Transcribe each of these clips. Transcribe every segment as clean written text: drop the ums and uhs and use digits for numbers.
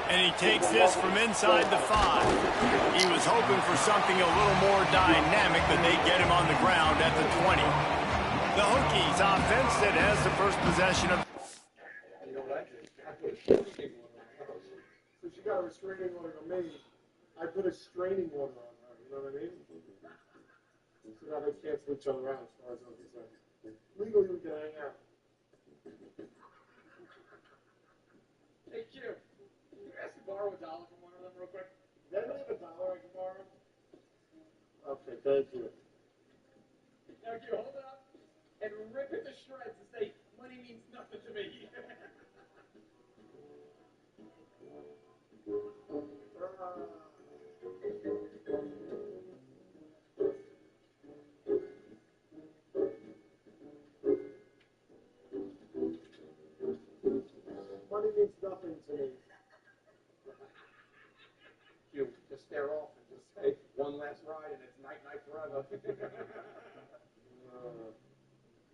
And he takes this from inside the 5. He was hoping for something a little more dynamic, but they get him on the ground at the 20. The Hokies offense that has the first possession of... You know what I did? I put a restraining order on her. Since you got a restraining order on me, I put a straining order on her. You know what I mean? So now they cancel each other out as far as I'm concerned. Legally, we can hang out. Hey, Q. Can you ask to borrow $1 from one of them real quick? Does anybody have $1 I can borrow? Okay, thank you. Now, Q, hold it up and rip it to shreds and say, money means nothing to me. Money means nothing to me. You just stare off and just say, one last ride and it's night-night forever.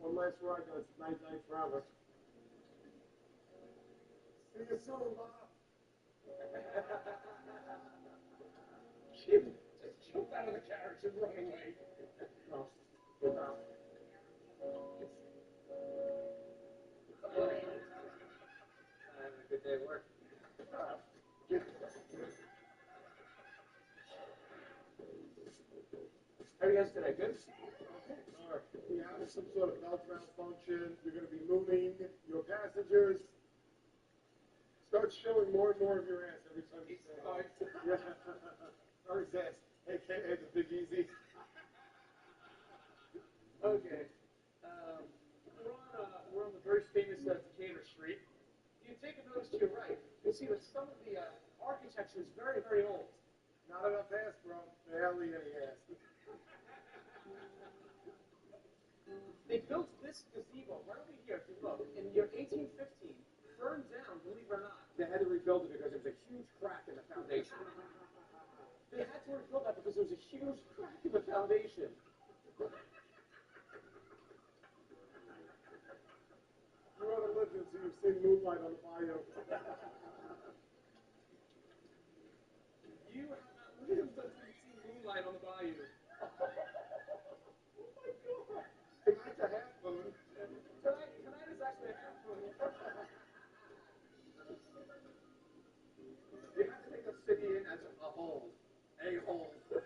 One last ride and it's night-night forever. See you soon, Bob. Jim, just jump out of the carriage and run away. No, get out. Having a good day at work. How are you guys today? Good? All right. We have some sort of belt malfunction. You're going to be moving your passengers. Start showing more and more of your ass every time you say it. Yeah. Or his ass, a.k.a. the Big Easy. Okay. We're on the very famous Decatur Street. If you take a notice to your right, you'll see that some of the architecture is very, very old. Not enough ass, bro. Barely any ass. They built this gazebo right over here, if you look, in the year 1815, burned down, believe it or not. They had to rebuild it because there was a huge crack in the foundation. They had to rebuild that because there was a huge crack in the foundation. You ought to listen so you've seen Moonlight on the Bayou. You have not lived until you've seen Moonlight on the Bayou. Oh my God! Tonight's a half moon. Tonight is actually a half moon. You have to take the city in as a whole. A whole. You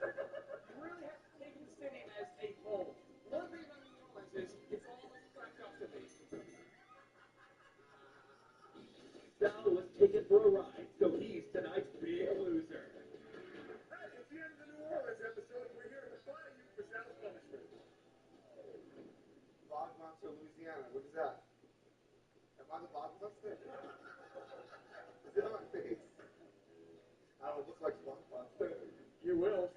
really have to take the city as a whole. One thing about New Orleans is it's all cracked up to me. Now let's take it for a ride. So he's tonight's big loser. Hey, it's the end of the New Orleans episode. We're here in the Bayou for South Punishment. Bog Monster, Louisiana. What is that? Am I the Bog Monster? Is it on my face? I don't look like Bog Monster. You will.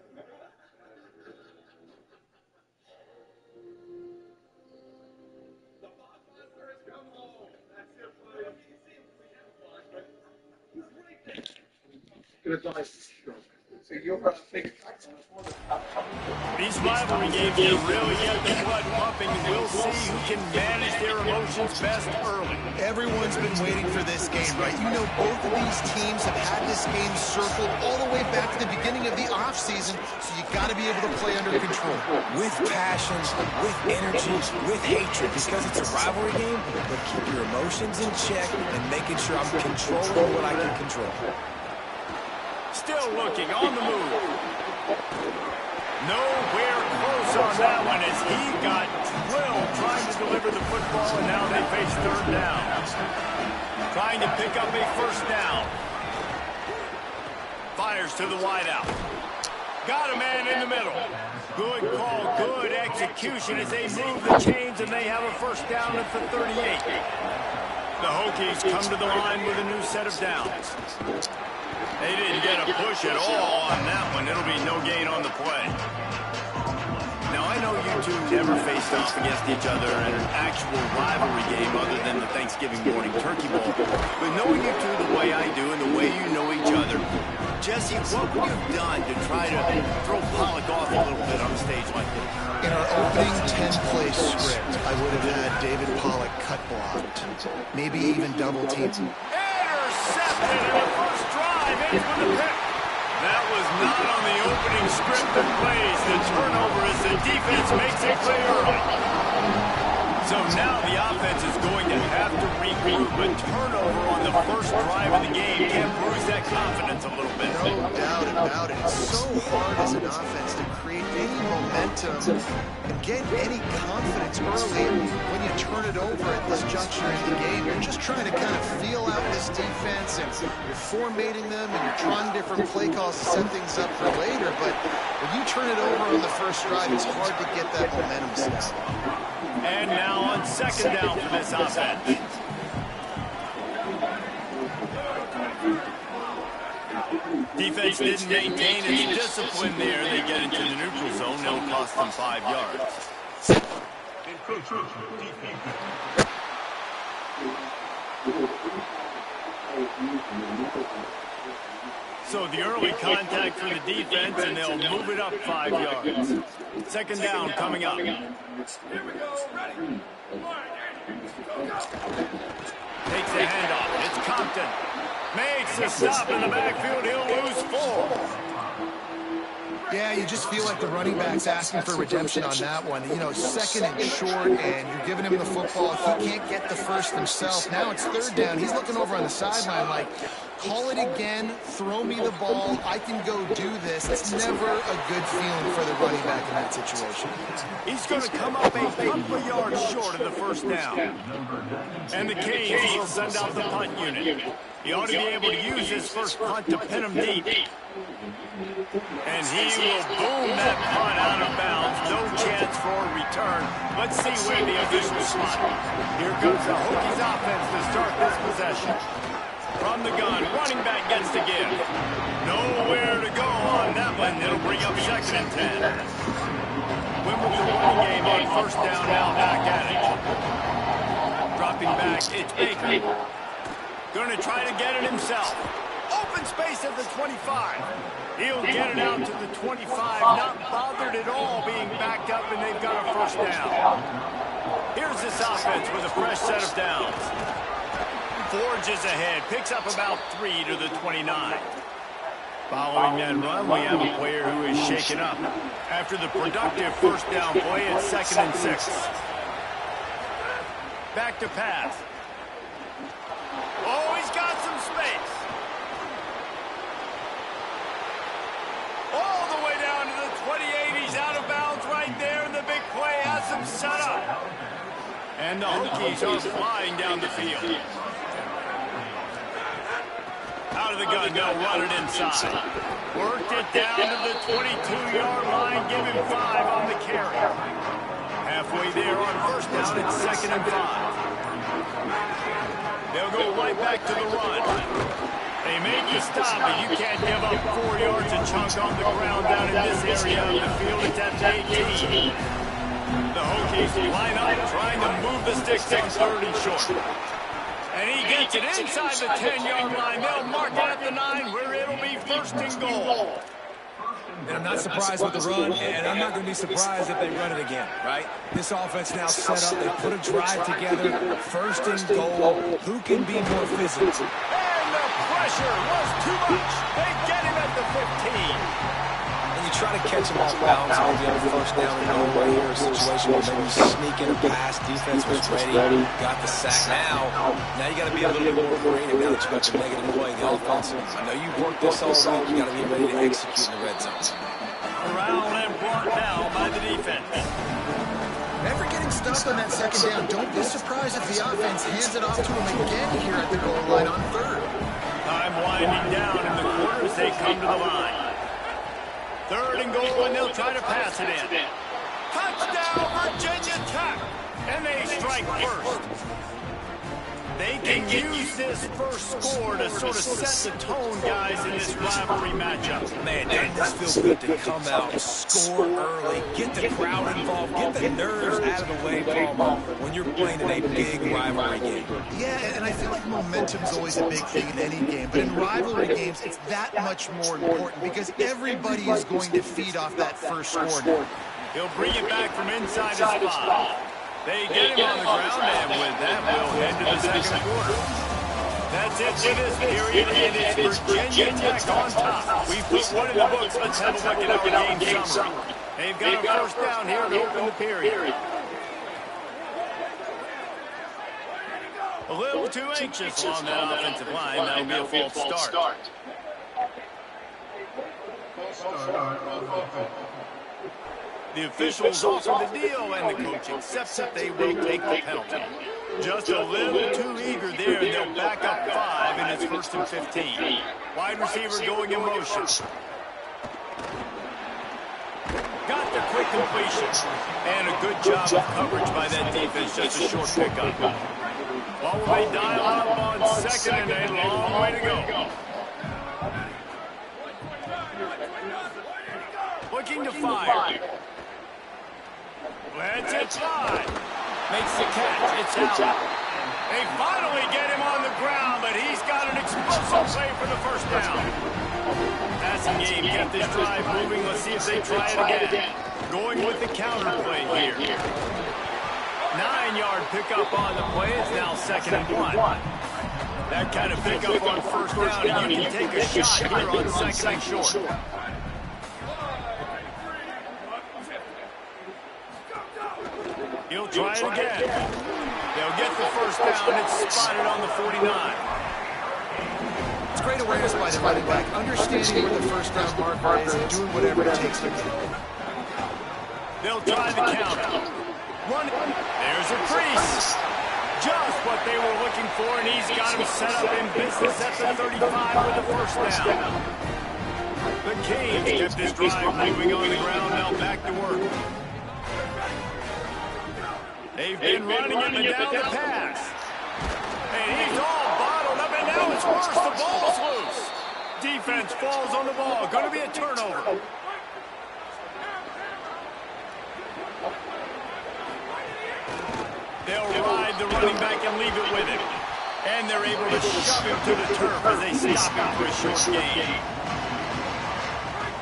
The Bog Monster has come home. That's it, buddy. You can see him from the camouflage, but he's right there. Goodbye, stroke. So you're a big These rivalry games can really get the blood pumping. We'll see who can manage their emotions best early. Everyone's been waiting for this game, right? You know, both of these teams have had this game circled all the way back to the beginning of the offseason, so you got to be able to play under control. With passion, with energy, with hatred, because it's a rivalry game, but keep your emotions in check and making sure I'm controlling what I can control. Still looking on the move. Nowhere close on that one as he got drilled trying to deliver the football, and now they face third down. Trying to pick up a first down. Fires to the wideout. Got a man in the middle. Good call, good execution as they move the chains, and they have a first down at the 38. The Hokies come to the line with a new set of downs. They didn't get a push at all on that one. It'll be no gain on the play. Now, I know you two never faced off against each other in an actual rivalry game other than the Thanksgiving morning turkey bowl. But knowing you two the way I do and the way you know each other, Jesse, what would you have done to try to throw Pollock off a little bit on a stage like this? In our opening 10-play script, I would have had David Pollock cut blocked, maybe even double teamed. Intercepted in the first drive. dive in for the pick. That was not on the opening script of plays. The turnover as the defense makes it play early. So now the offense is going to have to regroup. A turnover on the first drive of the game can bruise that confidence a little bit. No doubt about it. It's so hard as an offense to create any momentum and get any confidence early when you turn it over at this juncture in the game. You're just trying to kind of feel out this defense, and you're formatting them, and you're trying different play calls to set things up for later. But when you turn it over on the first drive, it's hard to get that momentum set. And now on second down for this offense. Defense didn't maintain its discipline there. They get into the neutral zone. It'll cost them 5 yards. So the early contact for the defense, and they'll move it up 5 yards. Second down coming up. Takes the handoff. It's Compton. Makes the stop in the backfield. He'll lose 4. Yeah, you just feel like the running back's asking for redemption on that one. You know, second and short, and you're giving him the football. He can't get the first himself. Now it's third down. He's looking over on the sideline like, call it again, throw me the ball, I can go do this. It's never a good feeling for the running back in that situation. He's going to come up a couple of yards short of the first down. And the Canes will send out the punt unit. He ought to be able to use his first punt to pin him deep. And he will boom that punt out of bounds. No chance for a return. Let's see where the officials spot it. Here comes the Hokies offense to start this possession. From the gun, running back gets to give. Nowhere to go on that one. It'll bring up second and 10. Win with the running game on first down, now back at it. Dropping back, it's Baker. Going to try to get it himself. Open space at the 25. He'll get it out to the 25. Not bothered at all being backed up, and they've got a first down. Here's this offense with a fresh set of downs. Forges ahead, picks up about 3 to the 29. Following that run, we have a player who is shaken up. After the productive first down play, it's second and 6. Back to pass. Oh, he's got some space. All the way down to the 28. He's out of bounds right there, and the big play has him set up. And the Hokies are flying down the field. Out of the gun, they'll run it inside. Worked it down to the 22-yard line, give him 5 on the carry. Halfway there on first down, it's second and 5. They'll go right back to the run. They make the stop, but you can't give up 4 yards a chunk on the ground down in this area of the field. It's at the 18. The Hokies line up, trying to move the sticks on third and short. And he gets it inside the 10-yard line. They'll mark it at the 9, where it'll be first and goal. And I'm not surprised with the run, and I'm not going to be surprised if they run it again, right? This offense now set up. They put a drive together. First and goal. Who can be more physical? And the pressure was too much. They get him at the 15. And you try to catch him off balance, maybe on the first down and goal right here, a situation where maybe you sneak in a pass, defense was ready, got the sack. Now you got to be a little bit more creative now that you got the negative play, the offensive. I know you've worked this all week. You got to be ready to execute in the red zone. Around and brought down by the defense. Never getting stopped on that second down. Don't be surprised if the offense hands it off to him again here at the goal line on third. Time winding down in the quarters. They come to the line. Third and goal, and they'll try to pass it in. Touchdown, Virginia Tech! And they strike first. They can use this first score to sort of set the tone, guys, in this rivalry matchup. Man, doesn't this feel good to come out, score early, get the crowd involved, get the nerves out of the way, Paul, when you're playing in a big rivalry game. Yeah, and I feel like momentum's always a big thing in any game, but in rivalry games, it's that much more important because everybody is going to feed off that first score now. He'll bring it back from inside his spot. They get him on the ground, and with that, we'll head to the second quarter. That's it for this period, and it's Virginia Tech on top. We've put one in the books. Let's have a look at our game summary. They've got a first down here to open the period. A little too anxious on that offensive line. That'll be a false start. The officials offer the deal, and the coach accepts that they will take the penalty. Just a little too eager there, and they'll back up 5, and it's 1st and 15. Wide receiver going in motion. Got the quick completion. And a good job of coverage by that defense, just a short pickup. Well, they dial up on 2nd and a long way to go. Looking to fire. Lets it fly. Makes the catch. It's out. They finally get him on the ground, but he's got an explosive play for the first down. Passing game kept this drive moving. Let's see if they try it again. Going with the counter play here. 9-yard pickup on the play. It's now 2nd and 1. That kind of pickup on first down, and you can take a shot here on 2nd and short. He'll try it again. They'll get the first down. It's spotted on the 49. It's great awareness by the running back, understanding where the first down marker is and doing whatever it takes to get it. They'll try the counter. There's a crease. Just what they were looking for, and he's got him set up in business at the 35 with the first down. The Canes kept this drive moving on the ground. Now back to work. They've been running him and down the pass. And he's all bottled up, and now it's worse. The ball's loose. Defense falls on the ball. Going to be a turnover. They'll ride the running back and leave it with him. And they're able to shove him to the turf as they stop him for a short gain.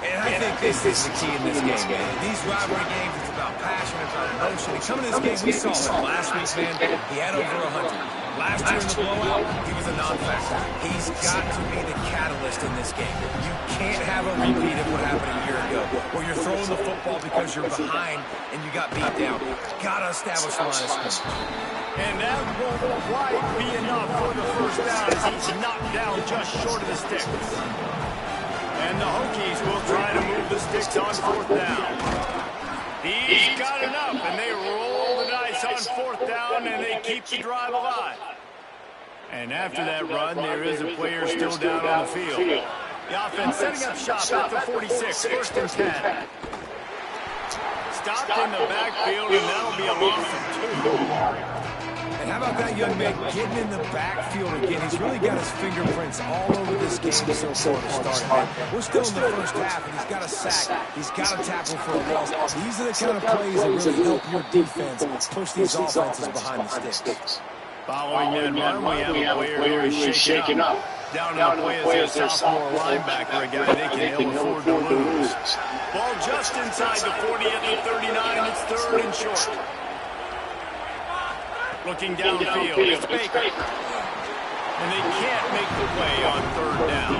And I think this is the key in this game, man. These rivalry games, it's about passion, it's about emotion. And coming to this game, we saw him last week, man. He had over 100. Last year in the blowout, he was a non-factor. He's got to be the catalyst in this game. You can't have a repeat of what happened a year ago, where you're throwing the football because you're behind and you got beat down. Got to establish a line of scrimmage. And that won't quite be enough for the first down as he's knocked down just short of the sticks. And the Hokies will try to move the sticks on 4th down. He's got enough, and they roll the dice on 4th down, and they keep the drive alive. And after that run, there is a player still down on the field. The offense setting up shop at the 46, 1st and 10. Stopped in the backfield, and that'll be a loss of 2. And how about that young man getting in the backfield again? He's really got his fingerprints all over this game so far to start, man. We're still in the first half, and he's got a sack. He's got a tackle for a loss. These are the kind of plays that really help your defense push these offenses behind the sticks. Following that run, we have a player who is shaken up. Down in the play is their sophomore linebacker, a guy they can ill afford to lose. Ball just inside the 40 at the 39. It's 3rd and short. Looking downfield, it's Baker. And they can't make the play on 3rd down.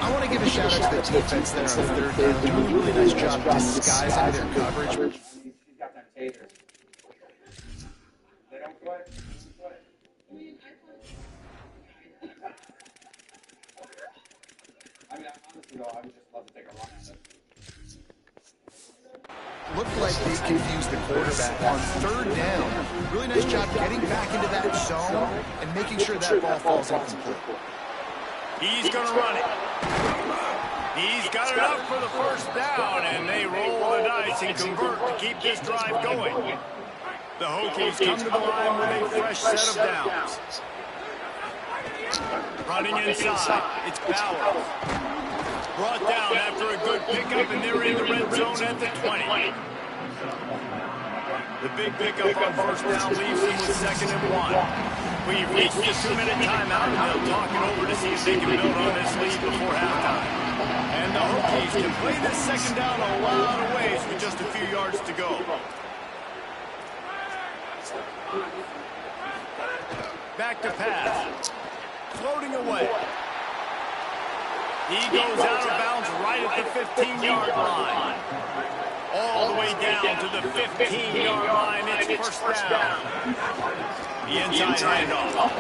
I want to give a shout out to the defense there on 3rd down. Doing a really nice job disguising their coverage. He's got them tasers. They don't play. I mean, honestly, though, I would just love to take a run at it. Looked like they confused the quarterback on 3rd down. Really nice job getting back into that zone and making sure that ball falls incomplete. He's going to run it. He's got it up for the first down, and they roll the dice and convert to keep this drive going. The Hokies come to the line with a fresh set of downs. Running inside, it's Bauer. Brought down after a good pickup, and they're in the red zone at the 20. The big pickup on first down leaves them with 2nd and 1. We've reached the 2-minute timeout, and they'll talk it over to see if they can build on this lead before halftime. And the Hokies can play this 2nd down a lot of ways with just a few yards to go. Back to pass. floating away. He goes out of bounds right at the 15-yard line. All the way down to the 15-yard line. It's first down. The inside handoff.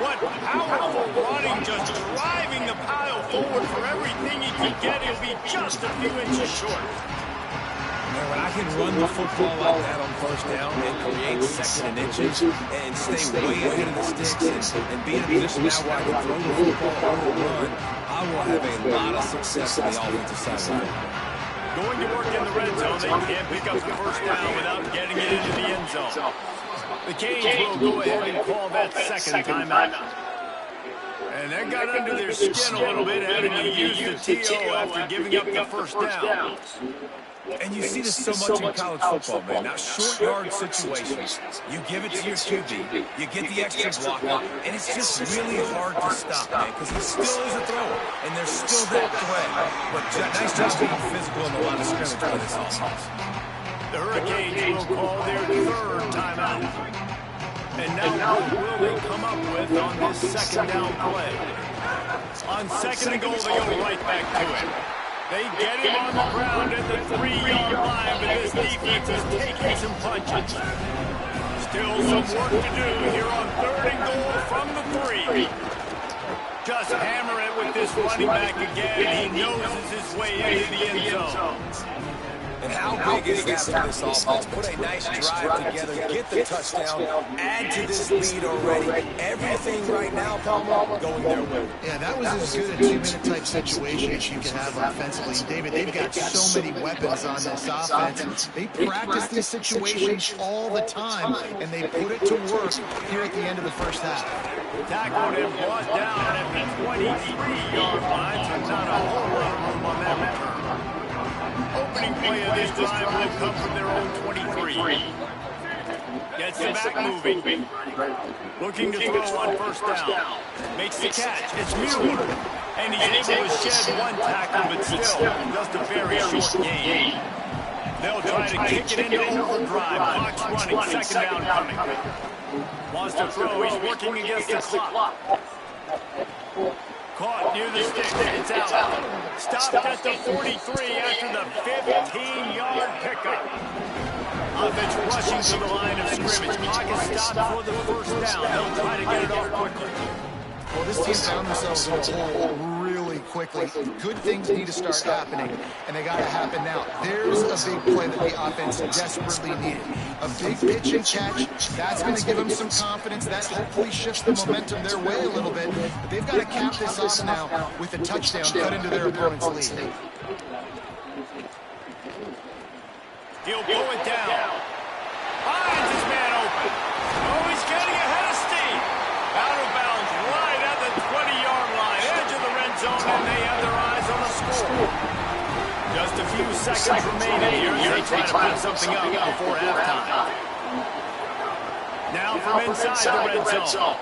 What powerful running, just driving the pile forward for everything he can get. He'll be just a few inches short. Man, when I can run the football like that on first down and create second and inches and stay way ahead of the sticks and be in a position now where I can throw the football or run, I will have a lot of success on the offensive side of the ball. Going to work in the red zone. They can't pick up the first down without getting it into the end zone. The Canes will go ahead and call that second timeout. And that got under their skin a little bit, having to use the TO after giving up the first down. And you see this so much in college football, man. Now, short yard situations, you give it to your QB, you get the extra blocker, and it's just really hard to stop, man, because he still is a thrower, and there's still that threat. But nice job being physical in the line of scrimmage by this offense. The Hurricanes will call their third timeout. And now what will they come up with on this second down play? On second and goal, they go right back to it. They get him on the ground at the 3-yard line, but this defense is taking some punches. Still some work to do here on third and goal from the 3. Just hammer it with this running back again. He noses his way into the end zone. And how big is that for this offense? Put a nice drive together, get the touchdown, add to this lead already. Everything right now, Palmer, going their way. Yeah, that was as good a 2-minute type situation as you can have offensively. David, they've got so many weapons on this offense. They practice these situations all the time, and they put it to work here at the end of the first half. Tackled and brought down at the 23-yard line, so not a whole lot of room on that return. Opening play of this drive will come from their own 23. Gets the back moving. Looking to throw on first down. Makes the catch. It's Mueller. And he's able to shed one tackle, but still just a very short gain. They'll try to kick it into overdrive. Clock's running. Second down coming. Wants to throw. He's working against the clock. Caught near the stick. It's out. Stopped at the 43 after the 15-yard pickup. Offense rushing to the line of scrimmage. Clock is stopped for the first down. They'll try to get it off quickly. Well, this team found themselves in a hole really quickly. Good things need to start happening, and they got to happen now. There's a big play that the offense desperately needed. A big pitch and catch. That's going to give them some confidence. That hopefully shifts the momentum their way a little bit. But they've got to cap this off now with a touchdown cut into their opponent's lead. He'll blow it down. Finds his man open. Oh, he's getting ahead of steam. Out of bounds right at the 20-yard line. Edge of the red zone, and they have their eyes on the score. Just a few seconds remaining here as they try to put something up before halftime. Now from inside the red zone.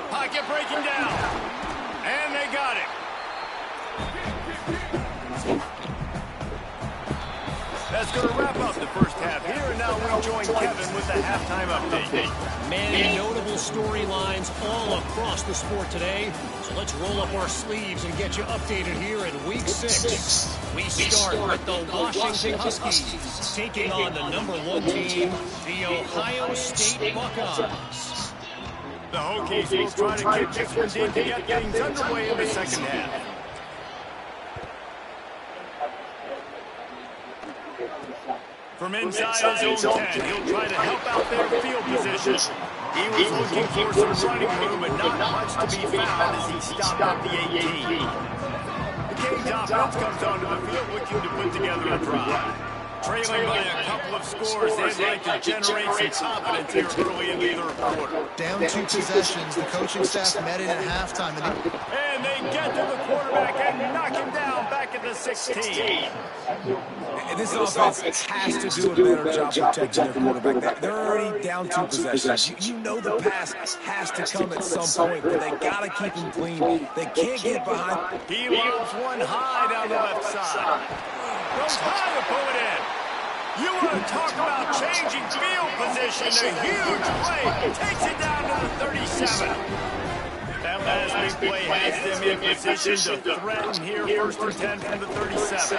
Pocket breaking down. And they got it. That's going to wrap up the first half here, and now we join Kevin with the halftime update. Many notable storylines all across the sport today. So let's roll up our sleeves and get you updated here in Week 6. We start with the Washington Huskies taking on the #1 team, the Ohio State Buckeyes. The Hokies will try to kick this one in to get things underway in the second half. From inside his own 10, he'll try to help out their field position. He was looking for some running room, but not much to be found as he stopped at the 18. The Canes offense comes onto the field looking to put together a drive. Trailing by a couple of scores, they'd like to generate some confidence here early in the third quarter. Down 2 possessions, the coaching staff met it at halftime. And they get to the quarterback and knock him down back at the 16. And this offense has to do a better job protecting their quarterback. They're already down 2 possessions. You know the pass has to come at some point, but they got to keep him clean. They can't get behind. He loves one high down the left side. Goes high to pull it in. You want to talk about changing field position. A huge play takes it down to the 37. That last big play has them in position to threaten here. First and 10 from the 37.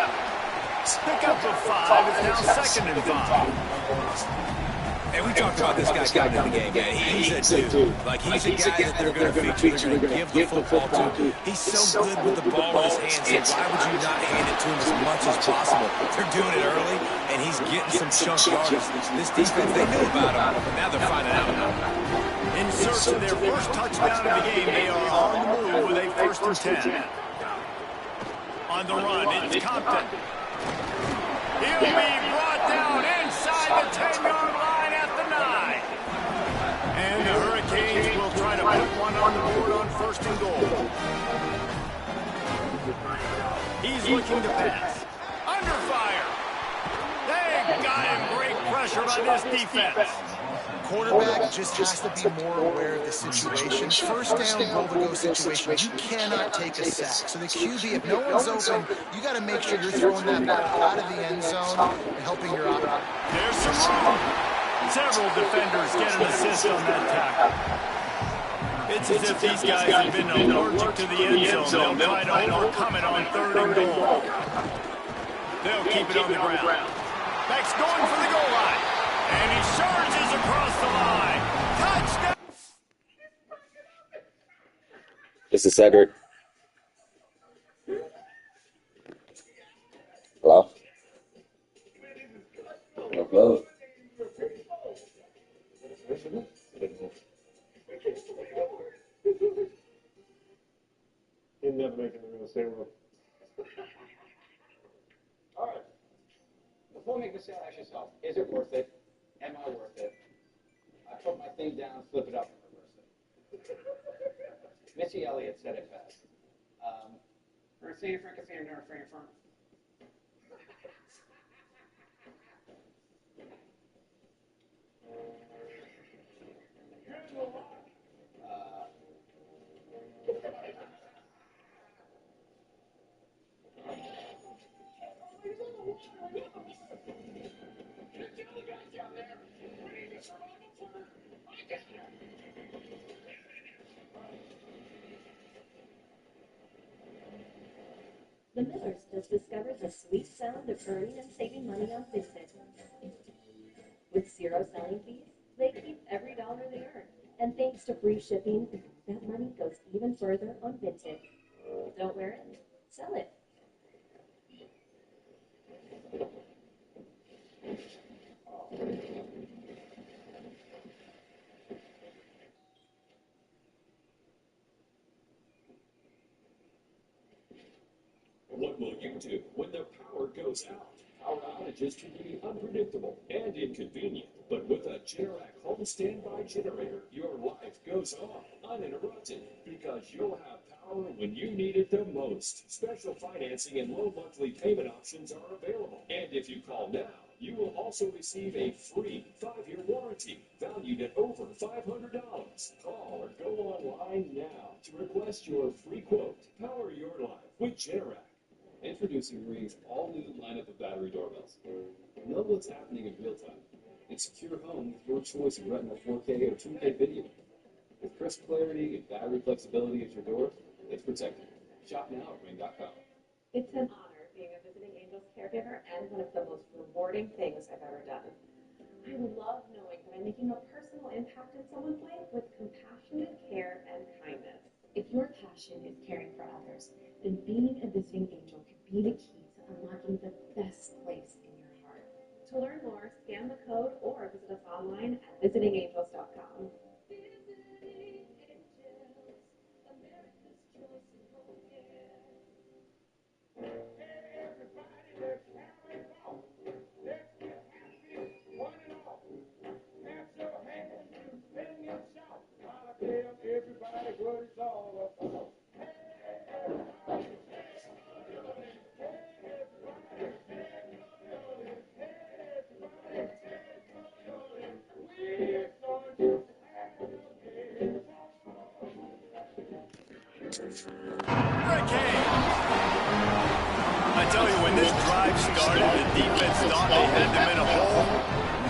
Pick up a 5. It's now second and 5. And we talked about this guy coming in the game, man. He's a dude. Like, he's a guy that they're going to feature, they're going to give the football to. He's so good with the ball in his hands, so why would you not hand it to him as much as possible? They're doing it early, and he's getting some chunk yardage. This defense, they knew about him, but now they're finding out about him. In search of their first touchdown of the game, they are on the move with a first and 10. On the run, it's Compton. He'll be brought down inside the 10-yard line at the 9. And the Hurricanes will try to put one on the board on first and goal. He's looking to pass. Under fire. They got him. Great pressure by this defense. Quarterback just has to be more aware of the situation. First down, goal-to-go situation. You cannot take a sack. So the QB, if no one's open, you got to make sure you're throwing that ball out of the end zone and helping your opponent. There's some room. Several defenders get an assist on that tackle. It's as if these guys have been allergic to the end zone. They'll try to overcome it on third and goal. They'll keep it on the ground. Beck's going for the goal line. And he surges across the line. Touchdown! This is Cedric. Hello? Hello? He'd never make it in the real estate world. All right. Before we make the sale, ask yourself, is it worth it? Am I worth it? I put my thing down, flip it up, and reverse it. Missy Elliott said it best. Ernestine Frankenstein, never frame firm. The Millers just discovered the sweet sound of earning and saving money on Vinted. With 0 selling fees, they keep every dollar they earn. And thanks to free shipping, that money goes even further on Vinted. Don't wear it, sell it. What will you do when the power goes out? Power outages can be unpredictable and inconvenient, but with a Generac home standby generator, your life goes on uninterrupted because you'll have power when you need it the most. Special financing and low monthly payment options are available. And if you call now, you will also receive a free 5-year warranty valued at over $500. Call or go online now to request your free quote. Power your life with Generac. Introducing Ring's all-new lineup of battery doorbells. Know what's happening in real time. And secure home with your choice of Retina 4K or 2K video. With crisp clarity and battery flexibility at your door, it's protected. Shop now at Ring.com. It's an honor being a Visiting Angels caregiver and one of the most rewarding things I've ever done. I love knowing that I'm making a personal impact in someone's life with compassionate care and kindness. If your passion is caring for others, then being a Visiting Angel could be the key to unlocking the best place in your heart. To learn more, scan the code or visit us online at visitingangels.com. Everybody, what it's all about. A tell you, when this drive started, the defense thought they had them in a hole.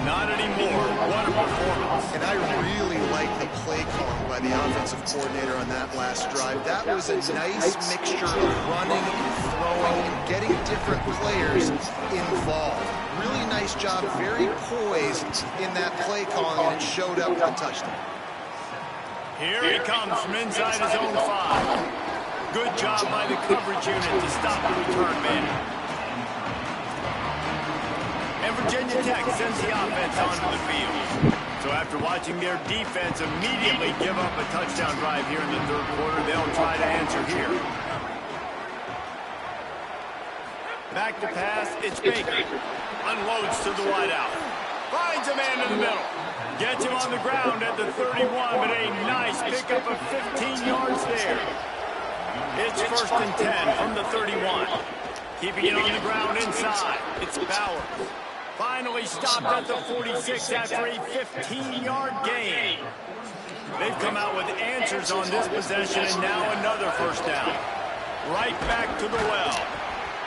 Not anymore. What a performance. And I really like the play calling by the offensive coordinator on that last drive. That was a nice mixture of running and throwing and getting different players involved. Really nice job, very poised in that play calling, and it showed up with a touchdown. Here he comes from inside his own 5. Good job by the coverage unit to stop the return man. And Virginia Tech sends the offense onto the field. So after watching their defense immediately give up a touchdown drive here in the third quarter, they'll try to answer here. Back to pass, it's Baker. Unloads to the wideout. Finds a man in the middle. Gets him on the ground at the 31, but a nice pickup of 15 yards there. It's 1st and 10 from the 31. Keeping it on the ground inside. It's Bauer. Finally stopped at the 46 after a 15-yard gain. They've come out with answers on this possession, and now another 1st down. Right back to the well.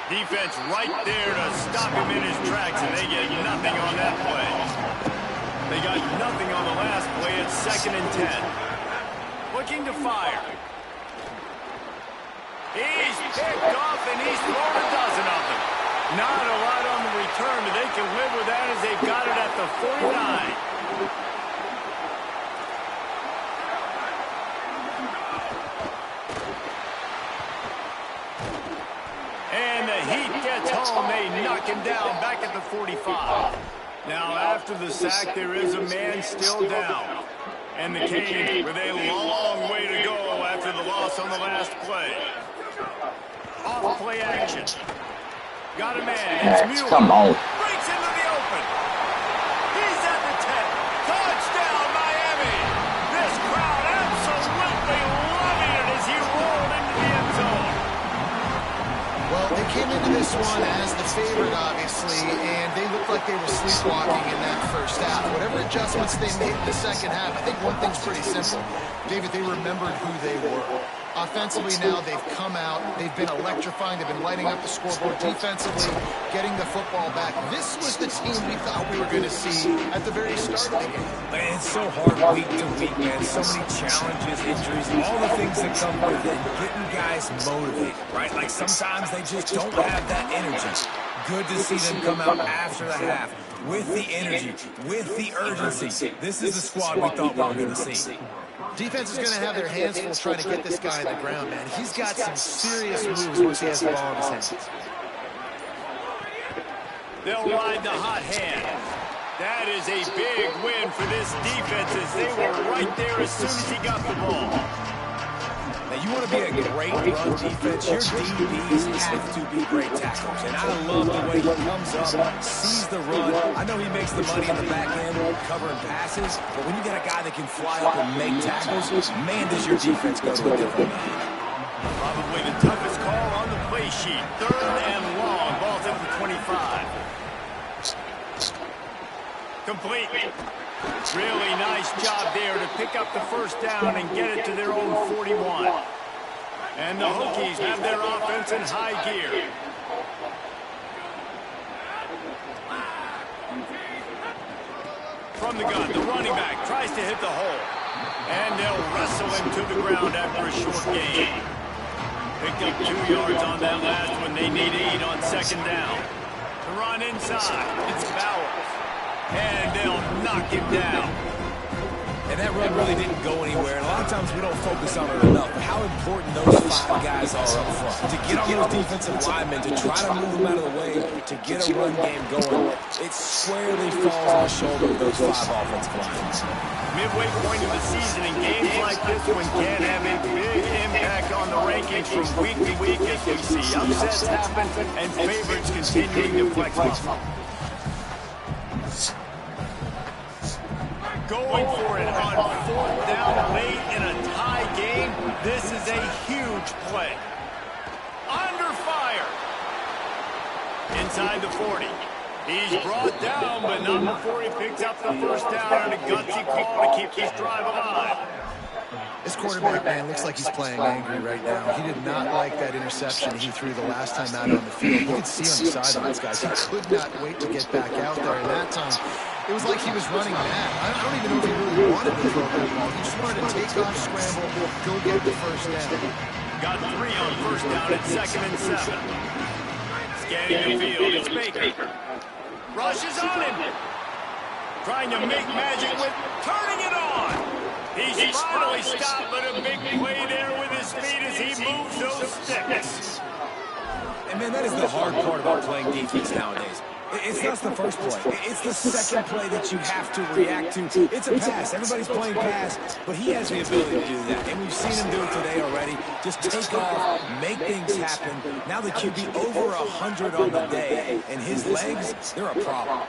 Defense right there to stop him in his tracks, and they get nothing on that play. They got nothing on the last play. It's 2nd and 10. Looking to fire. He's picked off, and he's thrown a dozen of them. Not a lot on the return, but they can live with that as they've got it at the 49. And the Heat gets home. They knock him down back at the 45. Now, after the sack, there is a man still down. And the Canes with a long way to go after the loss on the last play. Off play action. Got a man. It's Mueller. Come on. Breaks into the open. He's at the 10. Touchdown, Miami. This crowd absolutely loving it as he rolled into the end zone. Well, they came into this one as the favorite, obviously, and they looked like they were sleepwalking in that first half. Whatever adjustments they made in the second half, I think one thing's pretty simple. David, they remembered who they were. Offensively now, they've come out. They've been electrifying. They've been lighting up the scoreboard defensively, getting the football back. This was the team we thought we were going to see at the very start of the game. Man, it's so hard week to week, man. So many challenges, injuries, all the things that come with it. Getting guys motivated, right? Like sometimes they just don't have that energy. Good to see them come out after the half with the energy, with the urgency. This is the squad we thought we were going to see. Defense is going to have their hands full trying to get this guy on the ground, man. He's got some serious moves once he has the ball in his hands. They'll ride the hot hand. That is a big win for this defense as they were right there as soon as he got the ball. Now, you want to be a great run defense, your DBs have to be great tacklers. And I love the way he comes up, sees the run. I know he makes the money in the back end covering passes, but when you got a guy that can fly up and make tackles, man, does your defense go to a different level. Probably the toughest call on the play sheet. 3rd and long. Ball's at the 25. Complete. Really nice job there to pick up the 1st down and get it to their own 41. And the Hokies have their offense in high gear. From the gun, the running back tries to hit the hole. And they'll wrestle him to the ground after a short gain. Picked up 2 yards on that last one. They need 8 on 2nd down. To run inside, it's Bauer. And they'll knock him down. And that run really didn't go anywhere. And a lot of times we don't focus on it enough. But how important those 5 guys are up front. To get on those defensive linemen, to try to move them out of the way, to get a run game going, it squarely falls on the shoulder of those 5 offensive linemen. Midway point of the season, and games like this one can have a big impact on the rankings from week to week as we see upsets happen and favorites continuing to flex muscle. Going for it on 4th down late in a tie game. This is a huge play. Under fire. Inside the 40. He's brought down, but not before he picks up the 1st down and a gutsy call to keep this drive alive. This quarterback, man, looks like he's playing angry right now. He did not like that interception he threw the last time out on the field. You could see on the sidelines, guys. He could not wait to get back out there. And that time, it was like he was running mad. I don't even know if he really wanted to throw that ball. He just wanted to take off, scramble, go get the first down. Got 3 on first down at 2nd and 7. Scanning the field, it's Baker. Rushes on him. Trying to make magic with turning it on. He's finally stopped, but a big play there with his feet as he moves those sticks. And, man, that is the hard part about playing defense nowadays. It's not the first play. It's the second play that you have to react to. It's a pass. Everybody's playing pass, but he has the ability to do that. And we've seen him do it today already. Just take off, make things happen. Now the QB over 100 on the day, and his legs, they're a problem.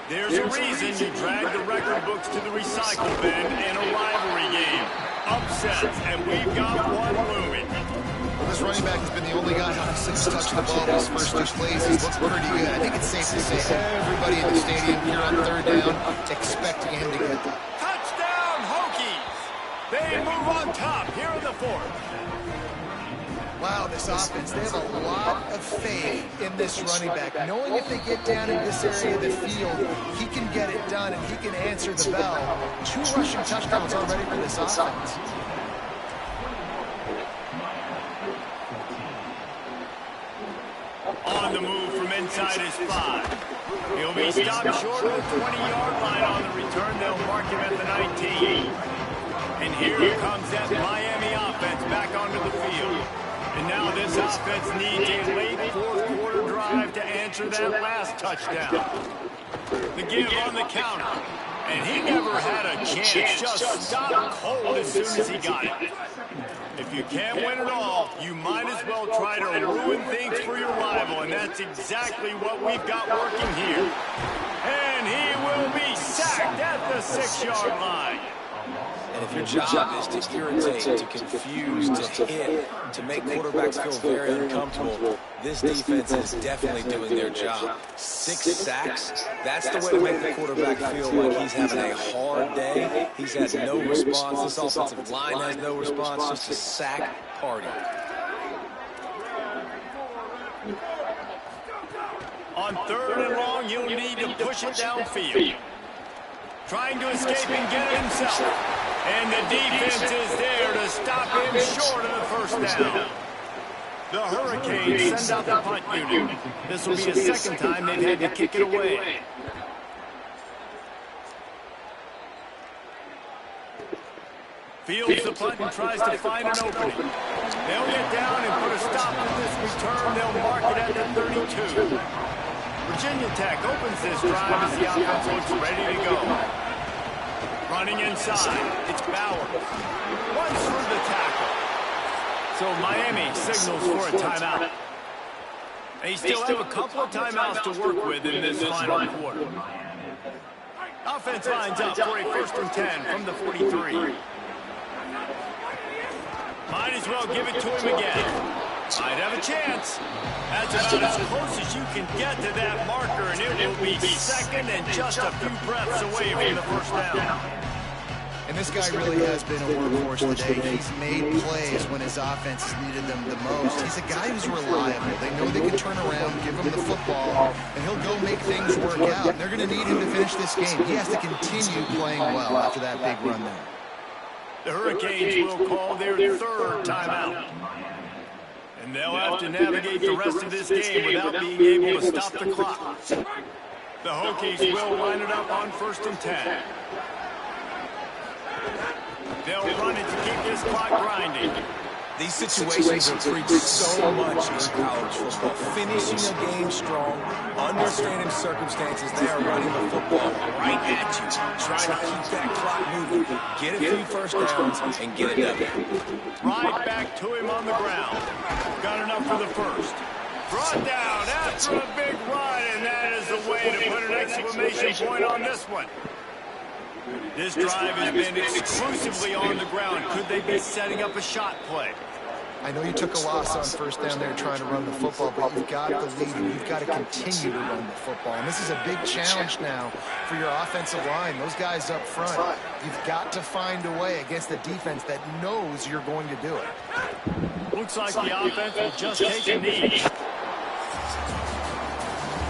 There's a reason you drag the record books to the recycle bin in a rivalry game. Upsets, and we've got one looming. Well, this running back has been the only guy since touching the ball his first 2 plays. He's looked pretty good. I think it's safe to say everybody in the stadium here on 3rd down expecting him to get that. Touchdown, Hokies! They move on top here in the 4th. Wow, this offense, they have a lot of faith in this running back. Knowing if they get down in this area of the field, he can get it done and he can answer the bell. 2 rushing touchdowns already for this offense. On the move from inside his 5. He'll be stopped short of the 20-yard line on the return. They'll mark him at the 19. And here comes that Miami offense back onto the field. And now this offense needs a late 4th quarter drive to answer that last touchdown. The give on the counter. And he never had a chance. Just stopped cold as soon as he got it. If you can't win it all, you might as well try to ruin things for your rival. And that's exactly what we've got working here. And he will be sacked at the 6-yard line. And if your job is to irritate, to confuse, to hit, to make quarterbacks feel very uncomfortable, this defense is definitely doing their job. 6 sacks, that's the way to make the quarterback feel like he's having a hard day. He's had no response. This offensive line has no response, just a sack party. On 3rd and long, you'll need to push it downfield. Trying to escape and get it himself. And the defense is there to stop him short of the first down. The Hurricanes send out the punt unit. This will be the 2nd time they've had to kick it away. Fields the punt and tries to find an opening. They'll get down and put a stop to this return. They'll mark it at the 32. Virginia Tech opens this drive as the offense looks ready to go. Running inside, it's Bauer. Runs through the tackle. So Miami signals for a timeout. They still have a couple of timeouts to work with in this final quarter. Offense lines up for a 1st and 10 from the 43. Might as well give it to him again. Might have a chance. That's about as close as you can get to that marker, and it will be 2nd and just a few breaths away from the first down. And this guy really has been a workhorse today. He's made plays when his offense has needed them the most. He's a guy who's reliable. They know they can turn around, give him the football, and he'll go make things work out. And they're going to need him to finish this game. He has to continue playing well after that big run there. The Hurricanes will call their 3rd timeout. And they'll have to navigate the rest of this game without being able to stop the clock. The Hokies will line it up on 1st and 10. They'll run it to keep this clock grinding. These situations are preached so much in college football. Finishing a game strong, understanding circumstances. They are running the football right at you, trying to keep that clock moving, get a few first downs, and get it done. Right back to him on the ground. Got enough for the 1st. Brought down after a big run, and that is the way to put an exclamation point on this one. This drive has been exclusively on the ground. Could they be setting up a shot play? I know you took a loss on first down there trying to run the football, but you've got the lead and you've got to continue to run the football. And this is a big challenge now for your offensive line. Those guys up front, you've got to find a way against the defense that knows you're going to do it. Looks like the offense will just take a knee.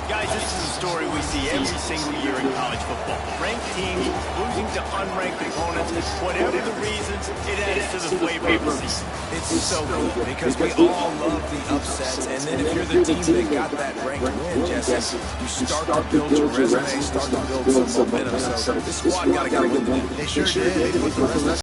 Guys, this is a story we see every single year in college football. Ranked teams losing to unranked opponents. Whatever the reasons, it adds to the flavor of the season. It's so good because we all love the upsets, and then if you're the team that got that ranked win, Jesse, you start to build your resume, start to build some momentum. So this squad got to get a win. They sure did. They put the rest of